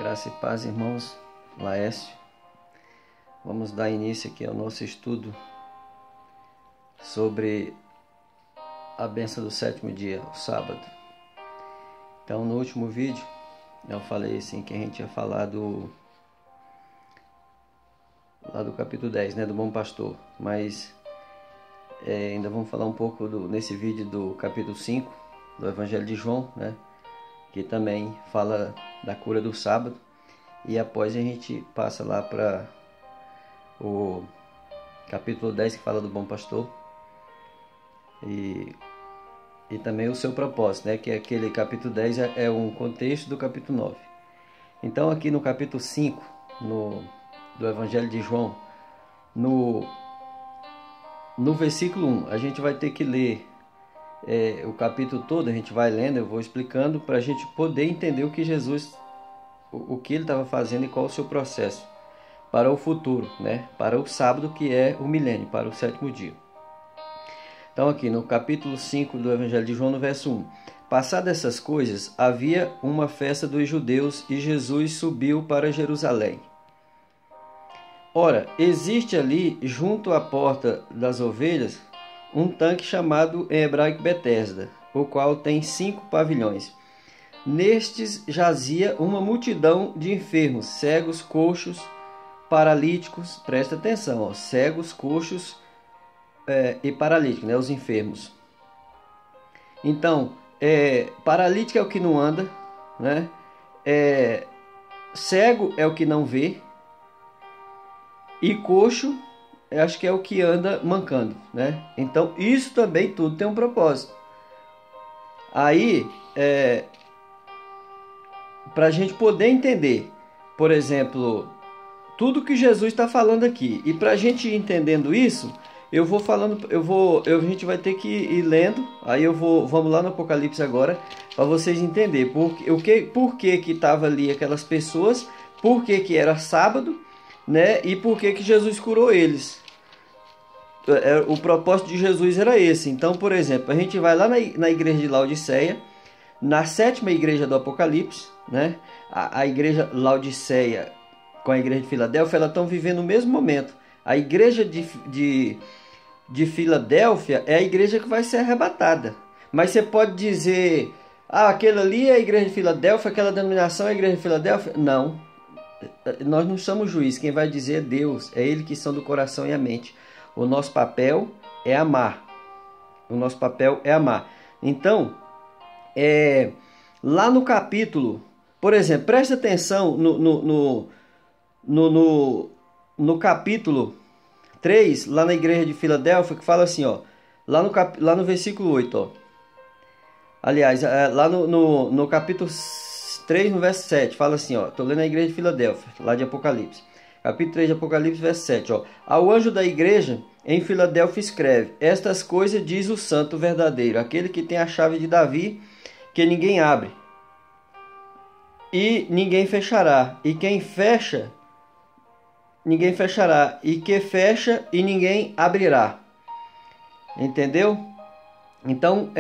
Graça e paz, irmãos. Laércio. Vamos dar início aqui ao nosso estudo sobre a bênção do sétimo dia, o sábado. Então, no último vídeo, eu falei assim que a gente ia falar lá do capítulo 10, né, do Bom Pastor. Mas ainda vamos falar um pouco nesse vídeo do capítulo 5, do Evangelho de João, né, que também fala da cura do sábado. E após a gente passa lá para o capítulo 10, que fala do Bom Pastor. E também o seu propósito, né? Que aquele capítulo 10 é um contexto do capítulo 9. Então aqui no capítulo 5 do Evangelho de João, no versículo 1, a gente vai ter que ler o capítulo todo. A gente vai lendo, eu vou explicando para a gente poder entender o que Jesus, o que ele estava fazendo e qual o seu processo para o futuro, né? Para o sábado, que é o milênio, para o sétimo dia. Então aqui no capítulo 5 do Evangelho de João, no verso 1. Passadas essas coisas, havia uma festa dos judeus e Jesus subiu para Jerusalém. Ora, existe ali, junto à porta das ovelhas, um tanque chamado em hebraico Betesda, o qual tem 5 pavilhões. Nestes jazia uma multidão de enfermos, cegos, coxos, paralíticos. Presta atenção, ó, cegos, coxos e paralíticos, né, os enfermos. Então, paralítico é o que não anda, né? Cego é o que não vê, e coxo, acho que é o que anda mancando, né? Então, isso também tudo tem um propósito. Aí, para a gente poder entender, por exemplo, tudo que Jesus está falando aqui, e para a gente ir entendendo isso, eu vou falando, a gente vai ter que ir lendo. Aí vamos lá no Apocalipse agora, para vocês entenderem por que estava ali aquelas pessoas, por que era sábado, né? E por que Jesus curou eles. O propósito de Jesus era esse. Então, por exemplo, a gente vai lá na igreja de Laodiceia, na 7ª igreja do Apocalipse, né? A igreja Laodiceia com a igreja de Filadélfia, elas estão vivendo o mesmo momento. A igreja de Filadélfia é a igreja que vai ser arrebatada. Mas você pode dizer, aquela ali é a igreja de Filadélfia, aquela denominação é a igreja de Filadélfia? Não. Nós não somos juízes. Quem vai dizer é Deus. É Ele que são do coração e a mente. O nosso papel é amar. O nosso papel é amar. Então, lá no capítulo, por exemplo, presta atenção no capítulo 3, lá na igreja de Filadélfia, que fala assim, ó, lá no versículo 8, ó. Aliás, lá no capítulo 3, no verso 7, fala assim, ó, tô lendo a igreja de Filadélfia, lá de Apocalipse. Capítulo 3 de Apocalipse, verso 7, ó. Ao anjo da igreja em Filadélfia escreve: estas coisas diz o santo verdadeiro, aquele que tem a chave de Davi, que ninguém abre e ninguém fechará, e quem fecha, ninguém fechará, e que fecha e ninguém abrirá. Entendeu? Então,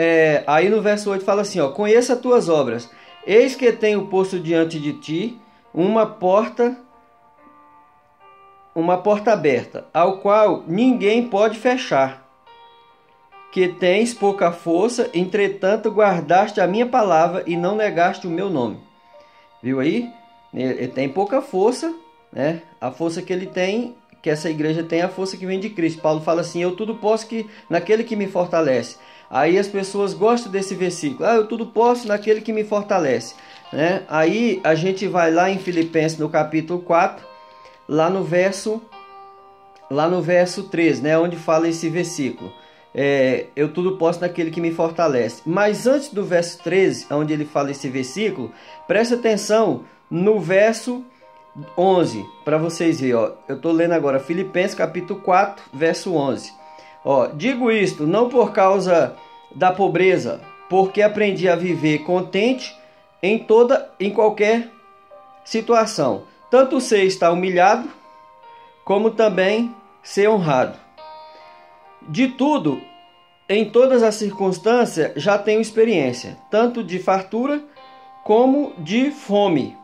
aí no verso 8 fala assim, ó: conheça as tuas obras, eis que tenho posto diante de ti uma porta aberta, ao qual ninguém pode fechar, que tens pouca força, entretanto guardaste a minha palavra e não negaste o meu nome. Viu aí? Ele tem pouca força, né? A força que ele tem, que essa igreja tem, a força que vem de Cristo. Paulo fala assim: eu tudo posso naquele que me fortalece. Aí as pessoas gostam desse versículo: eu tudo posso naquele que me fortalece, né? Aí a gente vai lá em Filipenses, no capítulo 4, lá no verso 13, né? Onde fala esse versículo: eu tudo posso naquele que me fortalece. Mas antes do verso 13, onde ele fala esse versículo, presta atenção no verso 11, para vocês verem, ó. Eu estou lendo agora Filipenses capítulo 4, verso 11. Ó: digo isto não por causa da pobreza, porque aprendi a viver contente em qualquer situação. Tanto sei estar humilhado, como também ser honrado. De tudo, em todas as circunstâncias, já tenho experiência, tanto de fartura como de fome.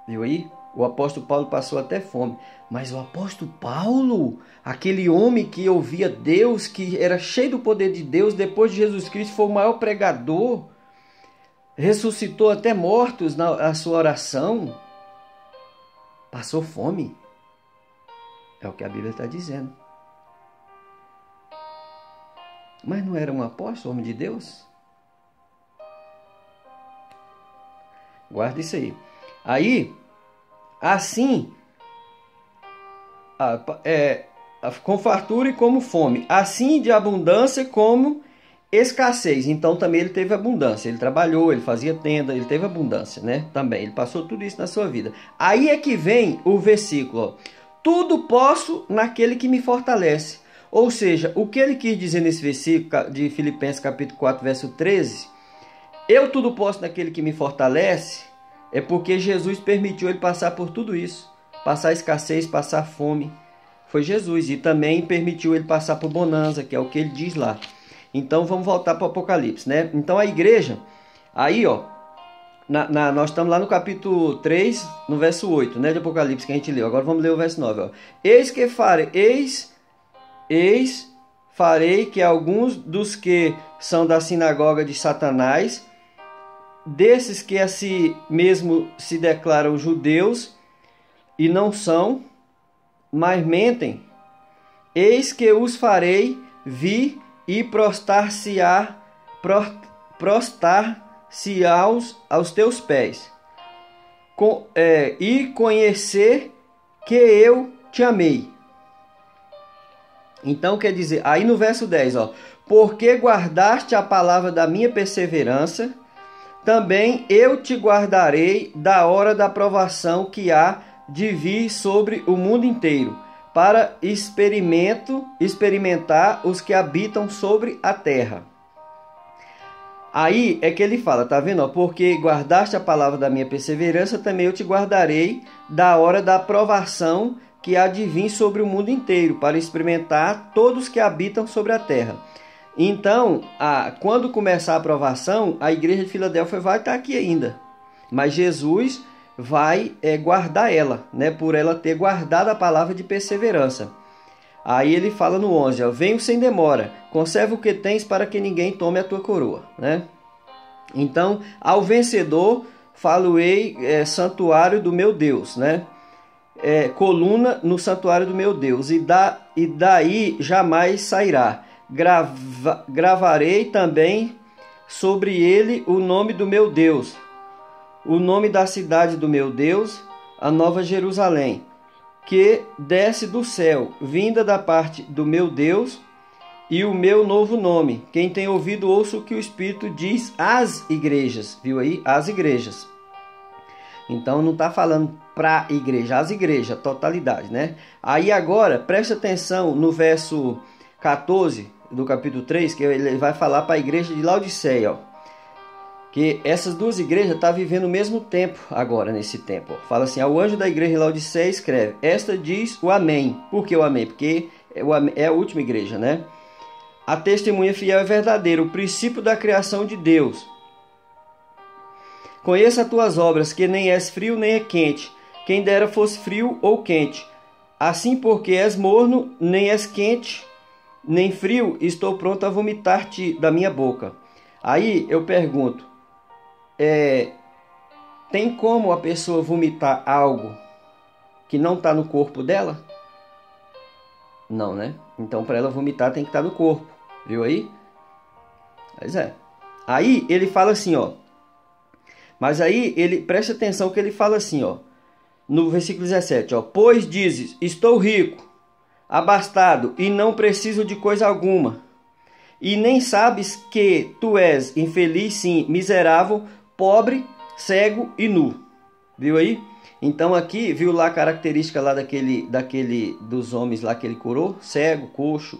Viu aí? O apóstolo Paulo passou até fome. Mas o apóstolo Paulo, aquele homem que ouvia Deus, que era cheio do poder de Deus, depois de Jesus Cristo, foi o maior pregador, ressuscitou até mortos na sua oração, passou fome. É o que a Bíblia está dizendo. Mas não era um apóstolo, homem de Deus? Guarda isso aí. Aí, assim, com fartura e como fome, assim de abundância como escassez. Então também ele teve abundância. Ele trabalhou, ele fazia tenda, ele teve abundância, né? Também, ele passou tudo isso na sua vida. Aí é que vem o versículo, ó. Tudo posso naquele que me fortalece. Ou seja, o que ele quis dizer nesse versículo de Filipenses capítulo 4, verso 13, eu tudo posso naquele que me fortalece, é porque Jesus permitiu ele passar por tudo isso. Passar escassez, passar fome. Foi Jesus. E também permitiu ele passar por bonança, que é o que ele diz lá. Então vamos voltar para o Apocalipse, né? Então a igreja, aí ó, nós estamos lá no capítulo 3, no verso 8, né, de Apocalipse que a gente leu. Agora vamos ler o verso 9, ó. Eis farei que alguns dos que são da sinagoga de Satanás, desses que a si mesmo se declaram judeus e não são, mas mentem, eis que os farei vir e prostrar-se aos teus pés, e conhecer que eu te amei. Então quer dizer, aí no verso 10, ó, porque guardaste a palavra da minha perseverança, também eu te guardarei da hora da provação que há de vir sobre o mundo inteiro, para experimentar os que habitam sobre a terra. Aí é que ele fala, tá vendo? Ó, porque guardaste a palavra da minha perseverança, também eu te guardarei da hora da provação que há de vir sobre o mundo inteiro, para experimentar todos que habitam sobre a terra. Então, quando começar a provação, a igreja de Filadélfia vai estar aqui ainda. Mas Jesus vai guardar ela, né? Por ela ter guardado a palavra de perseverança. Aí ele fala no 11, ó, venho sem demora, conserva o que tens para que ninguém tome a tua coroa, né? Então, ao vencedor, falo-ei santuário do meu Deus, né? Coluna no santuário do meu Deus, e daí jamais sairá. Gravarei também sobre ele o nome do meu Deus, o nome da cidade do meu Deus, a nova Jerusalém, que desce do céu, vinda da parte do meu Deus, e o meu novo nome. Quem tem ouvido, ouça o que o Espírito diz às igrejas. Viu aí? Às igrejas. Então não está falando para a igreja, as igrejas, totalidade, né? Aí agora, preste atenção no verso 14 do capítulo 3, que ele vai falar para a igreja de Laodiceia, ó. Que essas duas igrejas estão vivendo o mesmo tempo agora, nesse tempo. Ó. Fala assim, ao anjo da igreja de Laodiceia escreve, esta diz o Amém. Por que o Amém? Porque é a última igreja, né? A testemunha fiel e verdadeira, o princípio da criação de Deus. Conheça as tuas obras, que nem és frio nem é quente. Quem dera fosse frio ou quente. Assim, porque és morno, nem és quente, nem frio, estou pronto a vomitar-te da minha boca. Aí eu pergunto, tem como a pessoa vomitar algo que não está no corpo dela? Não, né? Então, para ela vomitar, tem que estar no corpo. Viu aí? Pois é. Aí ele fala assim, ó. Mas aí ele presta atenção que ele fala assim, ó. No versículo 17, ó. Pois dizes, estou rico, abastado e não preciso de coisa alguma. E nem sabes que tu és infeliz, sim, miserável, pobre, cego e nu. Viu aí? Então aqui, viu lá a característica lá daquele dos homens lá que ele curou? Cego, coxo,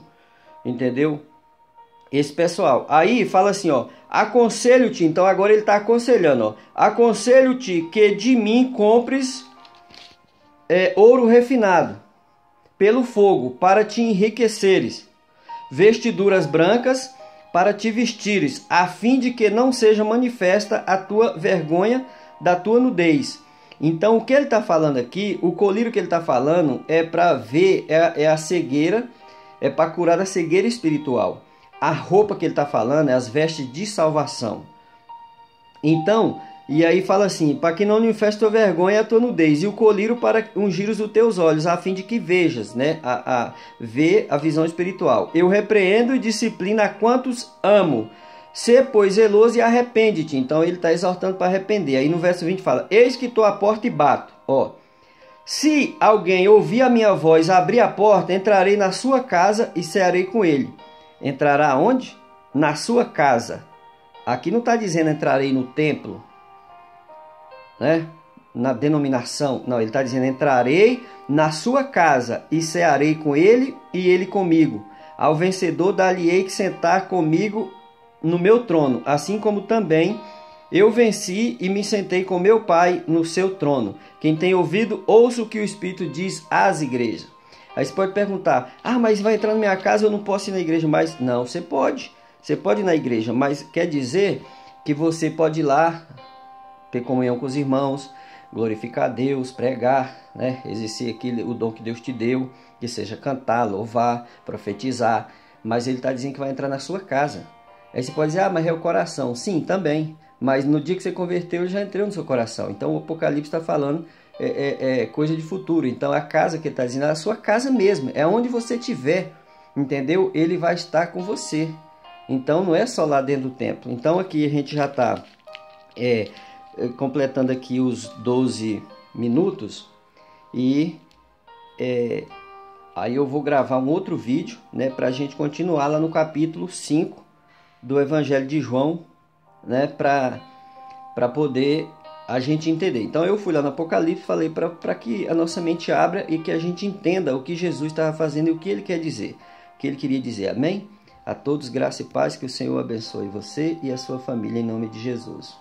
entendeu? Esse pessoal. Aí fala assim, ó. Aconselho-te, então agora ele está aconselhando, ó. Aconselho-te que de mim compres ouro refinado pelo fogo, para te enriqueceres, vestiduras brancas para te vestires, a fim de que não seja manifesta a tua vergonha da tua nudez, Então o que ele está falando aqui, o colírio que ele está falando é para ver, é a cegueira, é para curar a cegueira espiritual. A roupa que ele está falando é as vestes de salvação. Então, e aí fala assim, para que não manifeste tua vergonha e a tua nudez, e o colírio para ungir os teus olhos, a fim de que vejas, né, ver a visão espiritual. Eu repreendo e disciplino a quantos amo. Sê, pois, zeloso e arrepende-te. Então ele está exortando para arrepender. Aí no verso 20 fala, eis que estou à porta e bato. Ó, se alguém ouvir a minha voz, abrir a porta, entrarei na sua casa e cearei com ele. Entrará onde? Na sua casa. Aqui não está dizendo entrarei no templo, né? Na denominação. Não, ele está dizendo entrarei na sua casa e cearei com ele e ele comigo. Ao vencedor dar-lhe-ei que sentar comigo no meu trono, assim como também eu venci e me sentei com meu Pai no seu trono. Quem tem ouvido, ouça o que o Espírito diz às igrejas. Aí você pode perguntar, mas vai entrar na minha casa, eu não posso ir na igreja mais? Não, você pode. Você pode ir na igreja, mas quer dizer que você pode ir lá, ter comunhão com os irmãos, glorificar a Deus, pregar, né? Exercer o dom que Deus te deu, que seja cantar, louvar, profetizar. Mas ele está dizendo que vai entrar na sua casa. Aí você pode dizer, mas é o coração. Sim, também. Mas no dia que você converteu, ele já entrou no seu coração. Então o Apocalipse está falando coisa de futuro. Então a casa que ele está dizendo é a sua casa mesmo. É onde você estiver, entendeu? Ele vai estar com você. Então não é só lá dentro do templo. Então aqui a gente já está completando aqui os 12 minutos. E aí eu vou gravar um outro vídeo, né, para a gente continuar lá no capítulo 5 do Evangelho de João, né, para poder a gente entender. Então eu fui lá no Apocalipse, falei para que a nossa mente abra e que a gente entenda o que Jesus estava fazendo e o que ele quer dizer, o que ele queria dizer. Amém? A todos graça e paz, que o Senhor abençoe você e a sua família em nome de Jesus.